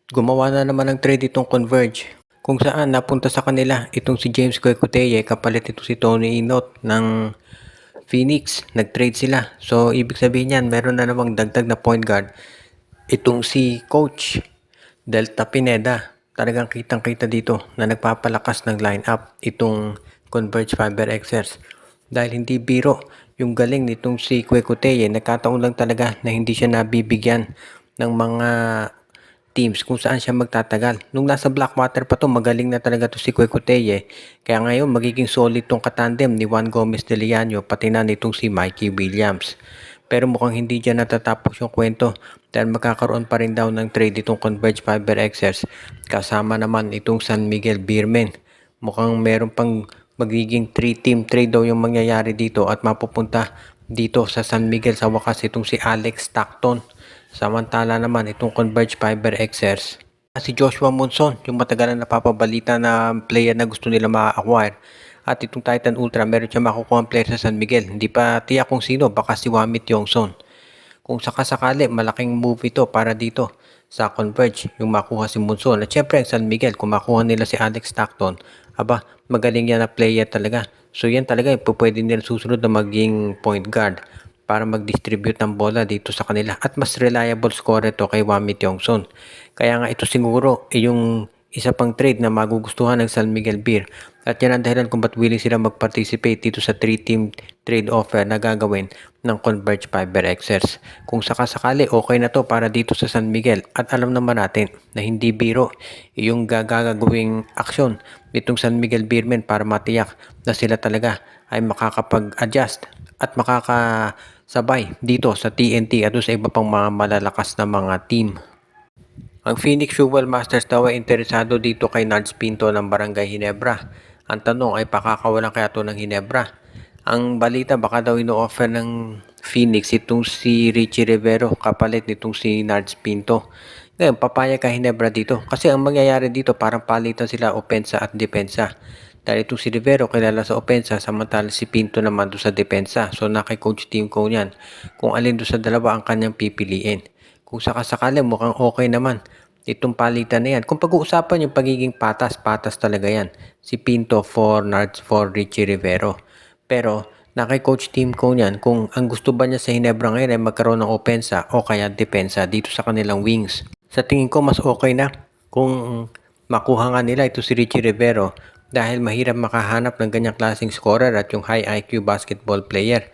Gumawa na naman ng trade itong Converge, kung saan napunta sa kanila itong si James Kwekuteye kapalit ito si Tony Inot ng Phoenix. Nag-trade sila. So, ibig sabihin yan, meron na namang dagdag na point guard itong si Coach Delta Pineda. Talagang kitang-kita dito na nagpapalakas ng lineup itong Converge Fiber Xers. Dahil hindi biro yung galing nitong si Kwekuteye, nagkataon lang talaga na hindi siya nabibigyan ng mga teams kung saan siya magtatagal. Nung nasa Blackwater pa to, magaling na talaga to si Kwekuteye. Kaya ngayon, magiging solid tong katandem ni Juan Gomez de Leano, pati na nitong si Mikey Williams. Pero mukhang hindi dyan natatapos yung kwento dahil magkakaroon pa rin daw ng trade itong Converge Fiber Xers kasama naman itong San Miguel Beermen. Mukhang meron pang magiging 3-team trade daw yung mangyayari dito at mapupunta dito sa San Miguel sa wakas itong si Alex Stockton. Samantala naman itong Converge Fiber Xers, si Joshua Monson, yung matagal na napapabalita na player na gusto nila ma-acquire. At itong Titan Ultra, meron siya makukuha ang player sa San Miguel. Hindi pa tiyak kung sino, baka si Wamit Yongson. Kung sakasakali, malaking move ito para dito sa Converge, yung makuha si Monson. At syempre, ang San Miguel, kung makuha nila si Alex Stockton, aba, magaling yan na player talaga. So yan talaga, pwede nila susunod na maging point guard para mag-distribute ng bola dito sa kanila. At mas reliable scorer to kay Wamit Yongson. Kaya nga ito siguro yung isa pang trade na magugustuhan ng San Miguel Beer. At yan ang dahilan kung ba't willing sila mag-participate dito sa 3-team trade offer na gagawin ng Converge Fiber Xers. Kung sakasakali, okay na to para dito sa San Miguel. At alam naman natin na hindi biro yung gagawing aksyon nitong San Miguel Beermen para matiyak na sila talaga ay makakapag-adjust at makakasabay dito sa TNT at sa iba pang mga malalakas na mga team. Ang Phoenix Jewel Masters daw ay interesado dito kay Nards Pinto ng Barangay Ginebra. Ang tanong ay pakakawalan kaya to ng Ginebra. Ang balita baka daw ino-offer ng Phoenix itong si Richie Rivero kapalit nitong si Nards Pinto. Ngayon, papayag ka Ginebra dito. Kasi ang mangyayari dito parang palitan sila opensa at depensa. Dahil itong si Rivero kilala sa opensa samantala si Pinto naman doon sa depensa. So naki-coach team ko niyan kung alin doon sa dalawa ang kanyang pipiliin. Kung sakasakali mukhang okay naman itong palitan na yan. Kung pag-uusapan yung pagiging patas talaga yan. Si Pinto for Nards for Richie Rivero. Pero naki-coach team ko niyan kung ang gusto ba niya sa Ginebra ngayon ay magkaroon ng opensa o kaya depensa dito sa kanilang wings. Sa tingin ko mas okay na kung makuha nga nila ito si Richie Rivero dahil mahirap makahanap ng ganyang klaseng scorer at yung high IQ basketball player.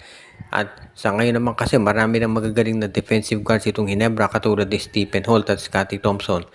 At sa ngayon naman kasi marami ng magagaling na defensive guards itong Ginebra katulad ni Stephen Holt at Scottie Thompson.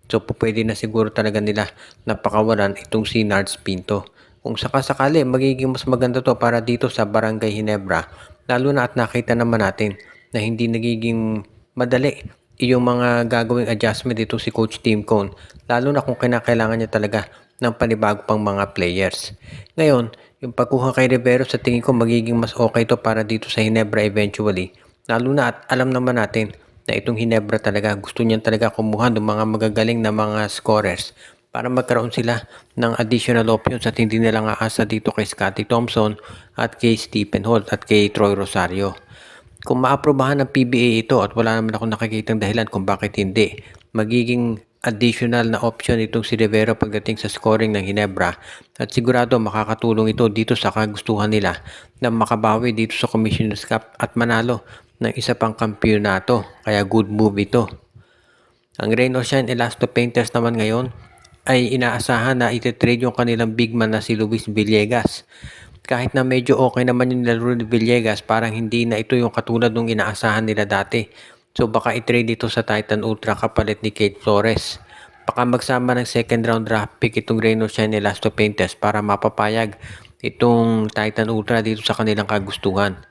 So pwede na siguro talaga nila napakawalan itong si Nards Pinto. Kung sakasakali magiging mas maganda to para dito sa Barangay Ginebra, lalo na at nakita naman natin na hindi nagiging madali yung mga gagawing adjustment dito si Coach Tim Cone, lalo na kung kinakailangan niya talaga ng panibago pang mga players. Ngayon, yung pagkuha kay Rivero sa tingin ko magiging mas okay to para dito sa Ginebra eventually. Lalo na at alam naman natin na itong Ginebra talaga gusto niyan talaga kumuha ng mga magagaling na mga scorers para magkaroon sila ng additional options at hindi nila aasa dito kay Scottie Thompson at kay Stephen Holt at kay Troy Rosario. Kung maaprobahan ng PBA ito at wala naman akong nakikitang dahilan kung bakit hindi, magiging additional na option itong si Rivero pagdating sa scoring ng Ginebra at sigurado makakatulong ito dito sa kagustuhan nila na makabawi dito sa Commissioner's Cup at manalo ng isa pang kampyonato. Kaya good move ito. Ang Rain or Shine Elasto Painters naman ngayon ay inaasahan na ititrade yung kanilang big man na si Luis Villegas. Kahit na medyo okay naman yung nilaro ni Villegas, parang hindi na ito yung katulad nung inaasahan nila dati. So baka i-trade ito sa Titan Ultra kapalit ni Kate Flores. Baka magsama ng second round draft pick itong Rain or Shine Elasto Painters para mapapayag itong Titan Ultra dito sa kanilang kagustuhan.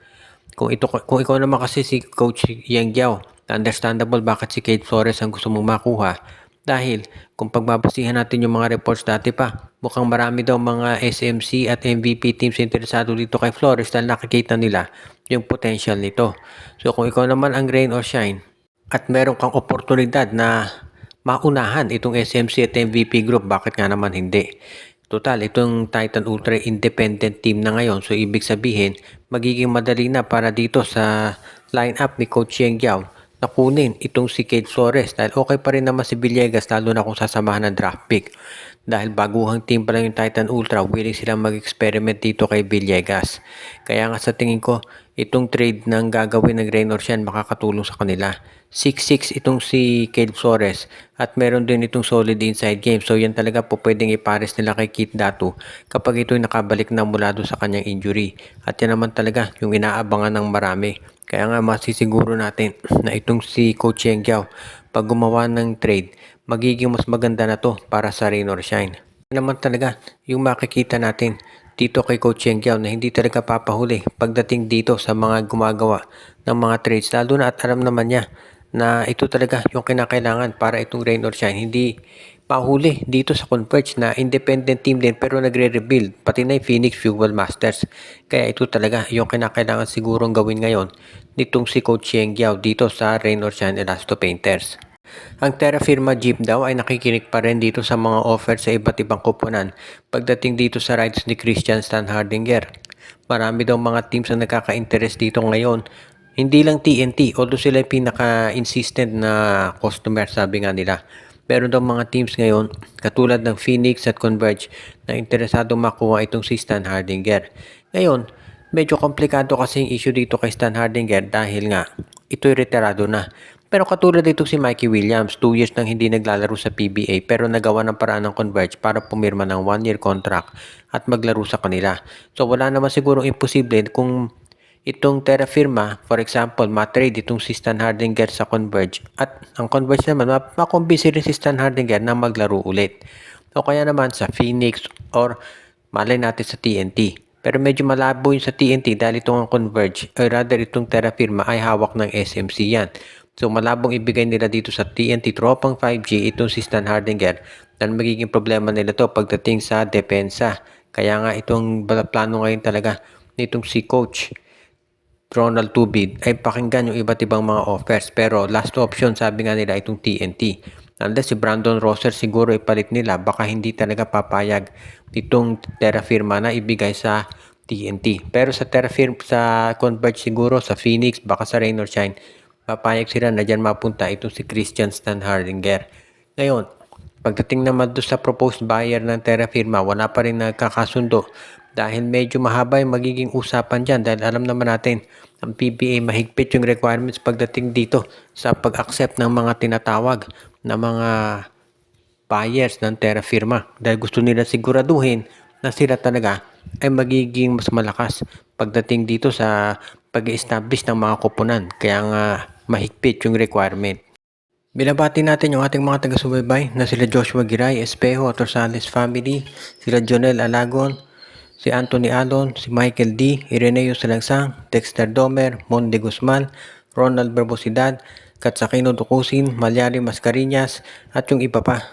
Kung ikaw naman kasi si Coach Yang Giao, understandable bakit si Kate Flores ang gusto mong makuha. Dahil kung pagbabasihan natin yung mga reports dati pa, mukhang marami daw mga SMC at MVP teams interesado dito kay Flores dahil nakikita nila yung potential nito. So kung ikaw naman ang Rain or Shine at meron kang oportunidad na maunahan itong SMC at MVP group, bakit nga naman hindi? Total, itong Titan Ultra independent team na ngayon. So ibig sabihin, magiging madali na para dito sa lineup ni Coach Yang Giao na kunin itong si Cade Flores dahil okay pa rin naman si Villegas lalo na kung sasamahan ng draft pick. Dahil baguhang team pa lang yung Titan Ultra, willing silang mag-experiment dito kay Villegas. Kaya nga sa tingin ko, itong trade ng gagawin ng Reynolds yan makakatulong sa kanila. 6'6 itong si Cade Flores at meron din itong solid inside game. So yan talaga po pwedeng ipares nila kay Kit Datu kapag ito'y nakabalik na mula doon sa kanyang injury. At yan naman talaga yung inaabangan ng marami. Kaya nga masisiguro natin na itong si Coach Yeng Giao pag gumawa ng trade, magiging mas maganda na to para sa rain or shine. Yan naman talaga yung makikita natin dito kay Coach Yeng Giao na hindi talaga papahuli pagdating dito sa mga gumagawa ng mga trades. Lalo na at alam naman niya na ito talaga yung kinakailangan para itong rain or shine. Hindi pahuli dito sa Converge na independent team din pero nagre-rebuild pati na yung Phoenix Fuel Masters. Kaya ito talaga yung kinakailangan sigurong gawin ngayon nitong si Coach Yeng Giao dito sa Rain or Shine Elasto Painters. Ang Terra Firma Jeep daw ay nakikinig pa rin dito sa mga offer sa iba't ibang kuponan pagdating dito sa rides ni Christian Standhardinger. Marami daw mga teams ang nakaka-interest dito ngayon. Hindi lang TNT, although sila yung pinaka-insistent na customer sabi nga nila. Meron daw mga teams ngayon, katulad ng Phoenix at Converge, na interesado makuha itong si Stan Hardinger. Ngayon, medyo komplikado kasi yung issue dito kay Stan Hardinger dahil nga, ito'y retirado na. Pero katulad dito si Mikey Williams, 2 years nang hindi naglalaro sa PBA pero nagawa ng paraan ng Converge para pumirma ng 1-year contract at maglaro sa kanila. So wala naman sigurong imposible kung itong Terra Firma, for example, matrade itong si Stan Hardinger sa Converge at ang Converge naman, makumbisi rin si Stan Hardinger na maglaro ulit. O kaya naman sa Phoenix or malay natin sa TNT. Pero medyo malabo yung sa TNT dahil itong Converge, or rather itong Terra Firma ay hawak ng SMC yan. So malabong ibigay nila dito sa TNT tropang 5G itong si Stan Hardinger dahil magiging problema nila to pagdating sa depensa. Kaya nga itong plano ngayon talaga nitong si Coach Ronald Tubid ay pakinggan yung iba't ibang mga offers pero last option sabi nga nila itong TNT. Unless si Brandon Rosser siguro ipalit nila baka hindi talaga papayag itong Terra Firma na ibigay sa TNT. Pero sa Terra Firma, sa Converge siguro, sa Phoenix, baka sa Rain or Shine, papayag sila na dyan mapunta itong si Christian Standhardinger. Ngayon, pagdating naman doon sa proposed buyer ng Terra Firma, wala pa rin nagkakasundo dahil medyo mahaba yung magiging usapan dyan dahil alam naman natin ang PBA mahigpit yung requirements pagdating dito sa pag-accept ng mga tinatawag na mga buyers ng Terra Firma dahil gusto nila siguraduhin na sila talaga ay magiging mas malakas pagdating dito sa pag-establish ng mga koponan kaya nga mahigpit yung requirement. Binabati natin yung ating mga taga-subaybay na sila Joshua Giray, Espejo, at Rosales family, sila Jonel Alagon, si Anthony Alon, si Michael D., Ireneo Salangsang, Dexter Domer, Monde Guzman, Ronald Barbosidad, Katsakino Dukusin, Malyari Mascarinas, at yung iba pa.